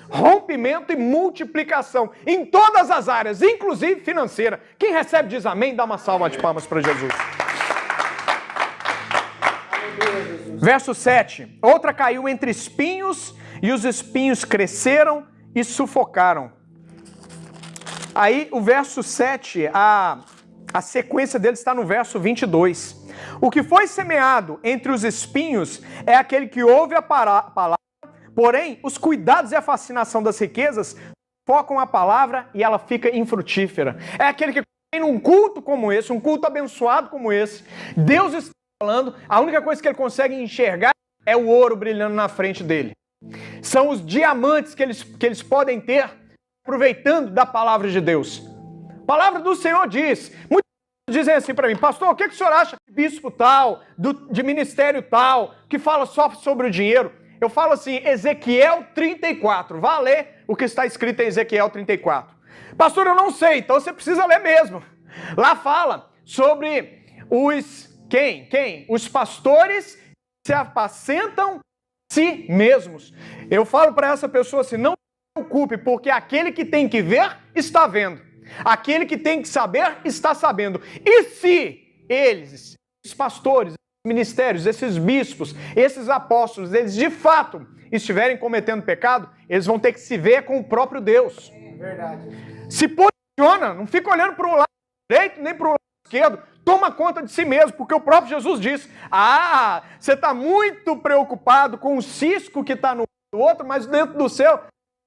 rompimento e multiplicação em todas as áreas, inclusive financeira. Quem recebe diz amém, dá uma salva de palmas para Jesus. Verso 7. Outra caiu entre espinhos e os espinhos cresceram e sufocaram. Aí o verso 7, a sequência dele está no verso 22. O que foi semeado entre os espinhos é aquele que ouve a palavra, porém os cuidados e a fascinação das riquezas focam a palavra e ela fica infrutífera. É aquele que tem um culto como esse, um culto abençoado como esse, Deus está falando, a única coisa que ele consegue enxergar é o ouro brilhando na frente dele. São os diamantes que eles podem ter aproveitando da palavra de Deus. A palavra do Senhor diz, muitos dizem assim para mim: pastor, o que o senhor acha de bispo tal, de ministério tal, que fala só sobre o dinheiro? Eu falo assim, Ezequiel 34, vá ler o que está escrito em Ezequiel 34. Pastor, eu não sei, então você precisa ler mesmo. Lá fala sobre os pastores que se apacentam si mesmos. Eu falo para essa pessoa assim, não se preocupe, porque aquele que tem que ver, está vendo. Aquele que tem que saber, está sabendo. E se eles, os pastores, os ministérios, esses bispos, esses apóstolos, eles de fato estiverem cometendo pecado, eles vão ter que se ver com o próprio Deus. Verdade. Se posiciona, não fica olhando para o lado direito nem para o lado esquerdo. Toma conta de si mesmo, porque o próprio Jesus diz: você está muito preocupado com o cisco que está no outro, mas dentro do seu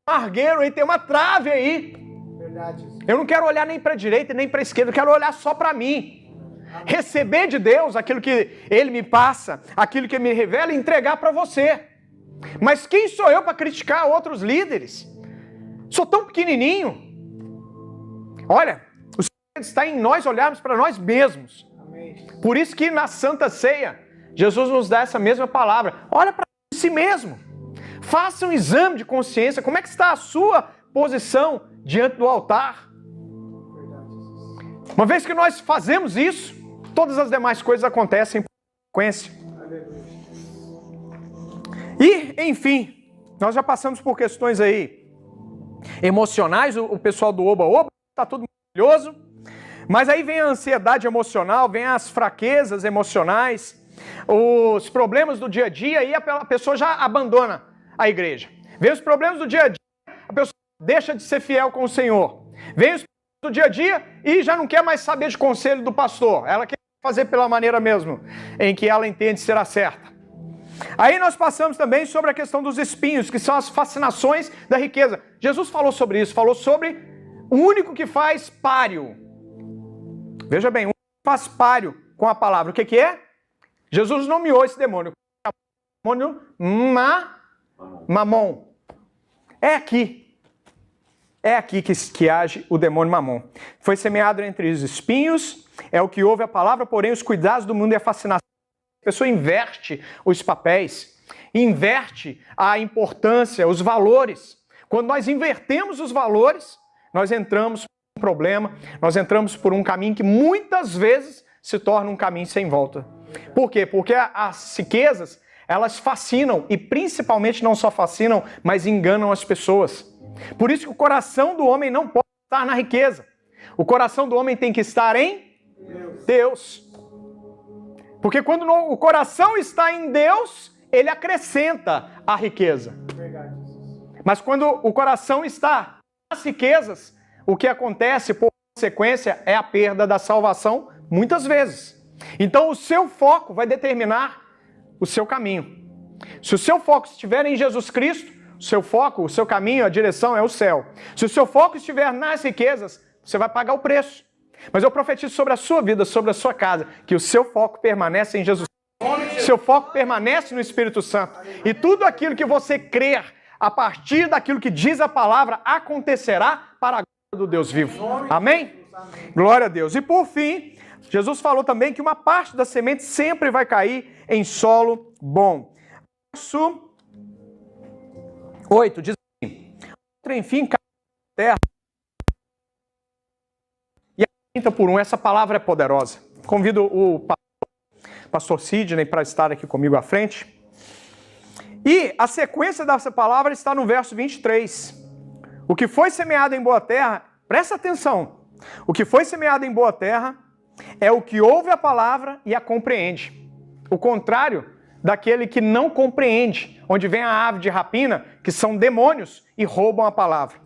margueiro aí tem uma trave aí. Verdade. Eu não quero olhar nem para a direita nem para a esquerda, eu quero olhar só para mim. Amém. Receber de Deus aquilo que Ele me passa, aquilo que Ele me revela e entregar para você. Mas quem sou eu para criticar outros líderes? Sou tão pequenininho. Olha, o Senhor está em nós olharmos para nós mesmos. Amém. Por isso que na Santa Ceia, Jesus nos dá essa mesma palavra. Olha para si mesmo. Faça um exame de consciência. Como é que está a sua posição diante do altar? Uma vez que nós fazemos isso, todas as demais coisas acontecem por consequência. E, enfim, nós já passamos por questões aí emocionais, o pessoal do Oba-Oba, tá tudo maravilhoso, mas aí vem a ansiedade emocional, vem as fraquezas emocionais, os problemas do dia a dia, e a pessoa já abandona a igreja. Vem os problemas do dia a dia, a pessoa deixa de ser fiel com o Senhor. Vem os problemas do dia a dia e já não quer mais saber de conselho do pastor. Ela quer fazer pela maneira mesmo em que ela entende ser a certa. Aí nós passamos também sobre a questão dos espinhos, que são as fascinações da riqueza. Jesus falou sobre isso, falou sobre o único que faz páreo. Veja bem, o único que faz páreo com a palavra. O que é? Jesus nomeou esse demônio. O demônio Mamon. É aqui que age o demônio Mamon. Foi semeado entre os espinhos, é o que ouve a palavra, porém os cuidados do mundo e a fascinação. A pessoa inverte os papéis, inverte a importância, os valores. Quando nós invertemos os valores, nós entramos por um problema, nós entramos por um caminho que muitas vezes se torna um caminho sem volta. Por quê? Porque as riquezas, elas fascinam, e principalmente não só fascinam, mas enganam as pessoas. Por isso que o coração do homem não pode estar na riqueza. O coração do homem tem que estar em Deus. Porque quando o coração está em Deus, ele acrescenta a riqueza. Mas quando o coração está nas riquezas, o que acontece, por consequência, é a perda da salvação, muitas vezes. Então o seu foco vai determinar o seu caminho. Se o seu foco estiver em Jesus Cristo, o seu foco, o seu caminho, a direção é o céu. Se o seu foco estiver nas riquezas, você vai pagar o preço. Mas eu profetizo sobre a sua vida, sobre a sua casa, que o seu foco permanece em Jesus Cristo. Seu foco permanece no Espírito Santo. E tudo aquilo que você crer, a partir daquilo que diz a palavra, acontecerá para a glória do Deus vivo. Amém? Glória a Deus. E por fim, Jesus falou também que uma parte da semente sempre vai cair em solo bom. Verso 8 diz assim: outra, enfim, cai na terra. E a 30 por 1, essa palavra é poderosa. Convido o pastor Sidney para estar aqui comigo à frente. E a sequência dessa palavra está no verso 23. O que foi semeado em boa terra, presta atenção, o que foi semeado em boa terra é o que ouve a palavra e a compreende. O contrário daquele que não compreende, onde vem a ave de rapina, que são demônios, e roubam a palavra.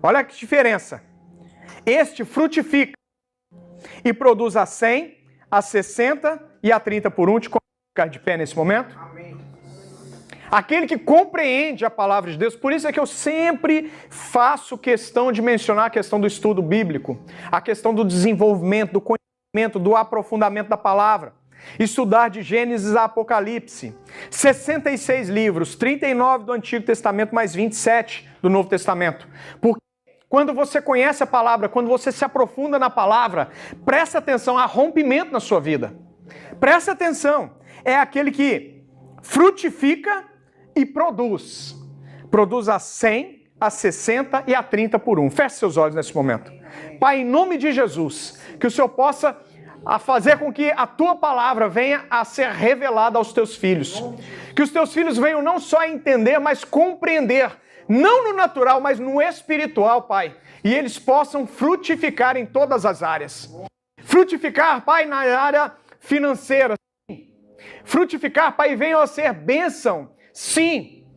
Olha que diferença. Este frutifica e produz a 100, a 60 e a 30 por 1. Te colocar de pé nesse momento? Amém. Aquele que compreende a palavra de Deus, por isso é que eu sempre faço questão de mencionar a questão do estudo bíblico, a questão do desenvolvimento, do conhecimento, do aprofundamento da palavra. Estudar de Gênesis a Apocalipse, 66 livros, 39 do Antigo Testamento, mais 27 do Novo Testamento. Porque quando você conhece a palavra, quando você se aprofunda na palavra, presta atenção, há rompimento na sua vida. Presta atenção, é aquele que frutifica e produz. Produz a 100, a 60 e a 30 por 1. Feche seus olhos nesse momento. Pai, em nome de Jesus, que o Senhor possa fazer com que a tua palavra venha a ser revelada aos teus filhos. Que os teus filhos venham não só a entender, mas compreender. Não no natural, mas no espiritual, Pai. E eles possam frutificar em todas as áreas. Frutificar, Pai, na área financeira. Sim. Frutificar, Pai, venham a ser bênção. Sim.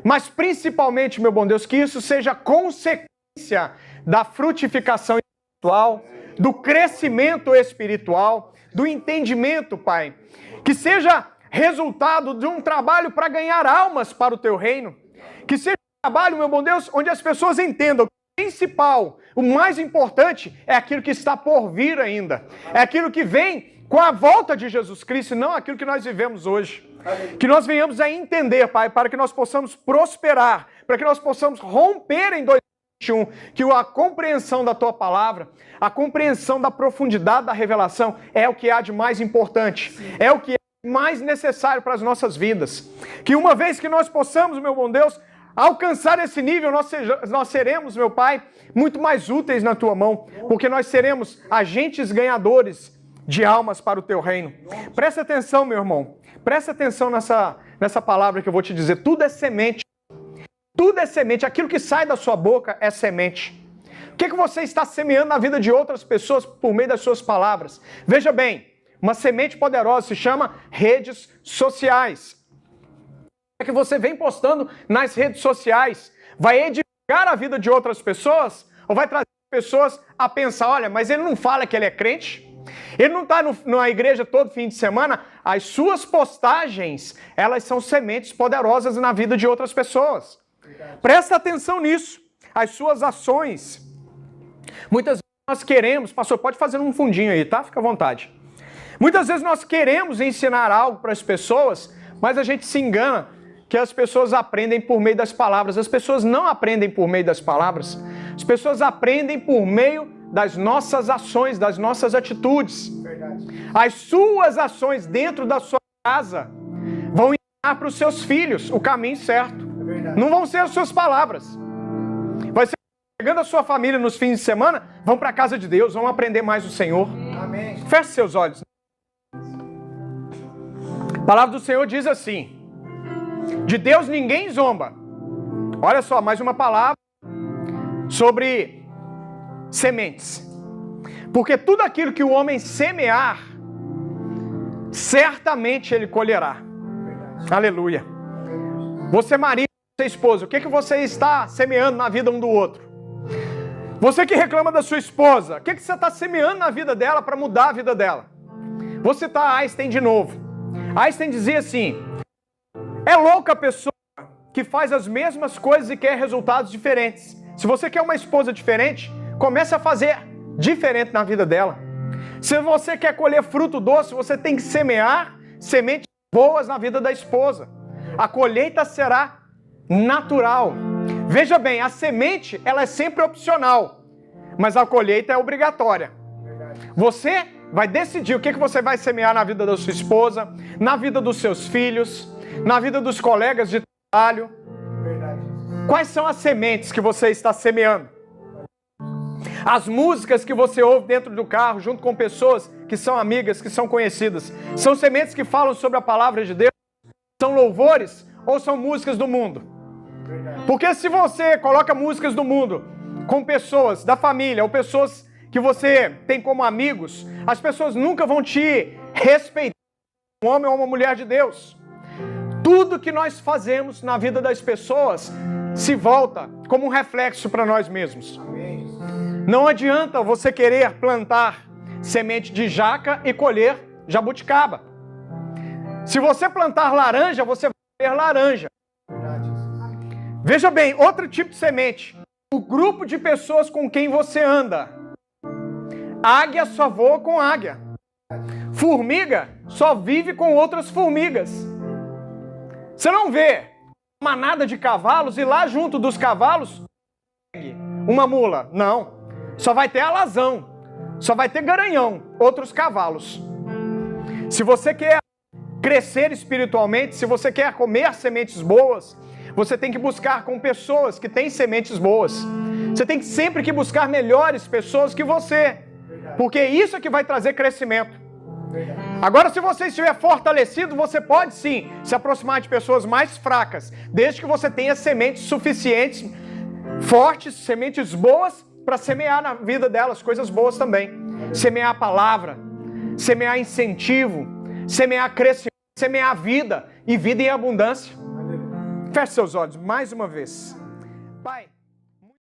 Mas principalmente, meu bom Deus, que isso seja consequência da frutificação espiritual, do crescimento espiritual, do entendimento, Pai. Que seja resultado de um trabalho para ganhar almas para o Teu reino. Que seja um trabalho, meu bom Deus, onde as pessoas entendam que o principal, o mais importante, é aquilo que está por vir ainda. É aquilo que vem com a volta de Jesus Cristo, e não aquilo que nós vivemos hoje. Que nós venhamos a entender, Pai, para que nós possamos prosperar, para que nós possamos romper em 2021, que a compreensão da Tua palavra, a compreensão da profundidade da revelação é o que há de mais importante, é o que é mais necessário para as nossas vidas. Que uma vez que nós possamos, meu bom Deus, alcançar esse nível, nós seremos, meu Pai, muito mais úteis na Tua mão, porque nós seremos agentes ganhadores de almas para o Teu reino. Presta atenção, meu irmão, presta atenção nessa palavra que eu vou te dizer. Tudo é semente. Tudo é semente. Aquilo que sai da sua boca é semente. O que você está semeando na vida de outras pessoas por meio das suas palavras? Veja bem, uma semente poderosa se chama redes sociais. O que você vem postando nas redes sociais vai edificar a vida de outras pessoas ou vai trazer pessoas a pensar, olha, mas ele não fala que ele é crente? Ele não está na igreja todo fim de semana? As suas postagens, elas são sementes poderosas na vida de outras pessoas. Presta atenção nisso. As suas ações. Muitas vezes nós queremos, pastor, pode fazer um fundinho aí, tá? Fica à vontade. Muitas vezes nós queremos ensinar algo para as pessoas, mas a gente se engana que as pessoas aprendem por meio das palavras. As pessoas não aprendem por meio das palavras. As pessoas aprendem por meio das nossas ações, das nossas atitudes. Verdade. As suas ações dentro da sua casa vão ensinar para os seus filhos o caminho certo. Não vão ser as suas palavras. Vai ser chegando a sua família nos fins de semana, vão para a casa de Deus, vão aprender mais do Senhor. Amém. Feche seus olhos. A palavra do Senhor diz assim: de Deus ninguém zomba. Olha só, mais uma palavra sobre sementes. Porque tudo aquilo que o homem semear, certamente ele colherá. Aleluia. Você, marido, você, esposa, o que você está semeando na vida um do outro? Você que reclama da sua esposa, o que você está semeando na vida dela para mudar a vida dela? Vou citar Einstein de novo. Einstein dizia assim: é louca a pessoa que faz as mesmas coisas e quer resultados diferentes. Se você quer uma esposa diferente, comece a fazer diferente na vida dela. Se você quer colher fruto doce, você tem que semear sementes boas na vida da esposa. A colheita será natural. Veja bem, a semente ela é sempre opcional, mas a colheita é obrigatória. Você vai decidir o que você vai semear na vida da sua esposa, na vida dos seus filhos, na vida dos colegas de trabalho. Quais são as sementes que você está semeando? As músicas que você ouve dentro do carro, junto com pessoas que são amigas, que são conhecidas, são sementes que falam sobre a palavra de Deus? São louvores ou são músicas do mundo? Porque se você coloca músicas do mundo com pessoas da família ou pessoas que você tem como amigos, as pessoas nunca vão te respeitar como um homem ou uma mulher de Deus. Tudo que nós fazemos na vida das pessoas se volta como um reflexo para nós mesmos. Não adianta você querer plantar semente de jaca e colher jabuticaba. Se você plantar laranja, você vai colher laranja. Veja bem, outro tipo de semente. O grupo de pessoas com quem você anda. Águia só voa com águia. Formiga só vive com outras formigas. Você não vê uma manada de cavalos e lá junto dos cavalos uma mula. Não. Só vai ter alazão. Só vai ter garanhão. Outros cavalos. Se você quer crescer espiritualmente, se você quer comer sementes boas, você tem que buscar com pessoas que têm sementes boas. Você tem que sempre que buscar melhores pessoas que você. Porque isso é que vai trazer crescimento. Agora, se você estiver fortalecido, você pode sim se aproximar de pessoas mais fracas, desde que você tenha sementes suficientes, fortes, sementes boas, para semear na vida delas coisas boas também. Semear a palavra, semear incentivo, semear crescimento, semear vida e vida em abundância. Feche seus olhos mais uma vez. Pai.